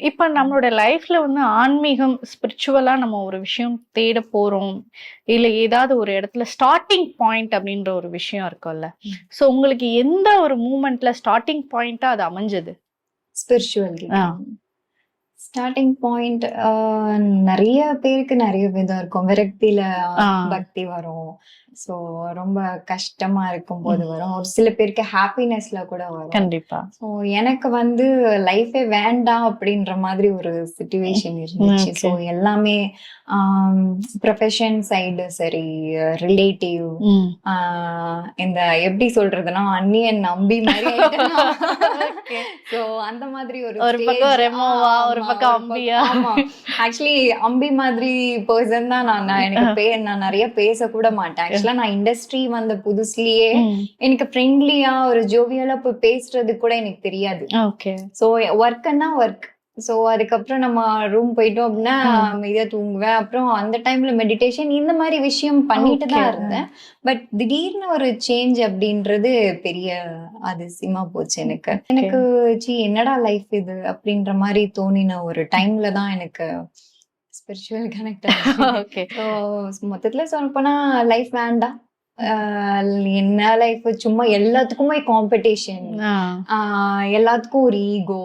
இப்ப நம்மளோட லைஃப்ல வந்து ஆன்மீகம், ஸ்பிரிச்சுவலா நம்ம ஒரு விஷயம் தேட போறோம். இல்ல ஏதாவது ஒரு இடத்துல ஸ்டார்ட்டிங் பாயிண்ட் அப்படின்ற ஒரு விஷயம் இருக்கும்ல. சோ உங்களுக்கு எந்த ஒரு மூமெண்ட்ல ஸ்டார்ட்டிங் பாயிண்ட்டா அது அமைஞ்சது? ஸ்பிரிச்சுவல் ஆ. ஸ்டார்டிங் பாயிண்ட் நிறைய பேருக்கு நிறைய விதம் இருக்கும். விரக்தியில ஆ. பக்தி வரும். ஸோ ரொம்ப கஷ்டமா இருக்கும் போது வரும். ஒரு சில பேருக்கு ஹாப்பினஸ்ல கூட வரும். கண்டிப்பா. ஸோ எனக்கு வந்து லைஃபே வேண்டாம் அப்படின்ற மாதிரி ஒரு சிச்சுவேஷன் இருந்துச்சு. ஸோ எல்லாமே ப்ரொஃபஷன் சைடு சரி, ரிலேட்டிவ், இந்த எப்படி சொல்றதுன்னா அந்நியன் நம்பி மாதிரி. ஸோ அந்த மாதிரி ஒரு பக்கம் ரெமோவா, ஒரு பக்கம் அம்பியா. ஆமா, ஆக்சுவலி அம்பி மாதிரி பர்சன் தான் நான். எனக்கு நான் நிறைய பேச கூட மாட்டேன். ஆக்சுவலா நான் இண்டஸ்ட்ரி வந்த புதுசுலயே எனக்கு ஃப்ரெண்ட்லியா ஒரு ஜோவியலா போய் பேசுறது கூட எனக்கு தெரியாது. So ஒர்க்னா work. சோ அதுக்கப்புறம் நம்ம ரூம் போயிட்டோம் அப்படின்னா அமைதியா தூங்குவேன். அப்புறம் அந்த டைம்ல மெடிடேஷன் இந்த மாதிரி விஷயம் பண்ணிட்டு தான் இருந்தேன். பட் திடீர்னு ஒரு சேஞ்ச் அப்படின்றது பெரிய அதிசயமா போச்சு எனக்கு. என்னடா லைஃப் இது அப்படின்ற மாதிரி தோணின ஒரு டைம்ல தான் எனக்கு ஸ்பிரிச்சுவல் கனெக்ட் ஆச்சு. மொத்தத்துல சொல்ல போனா லைஃப் வேண்டாம், என்ன லைஃப் சும்மா எல்லாத்துக்குமே காம்படிஷன், எல்லாத்துக்கும் ஒரு ஈகோ,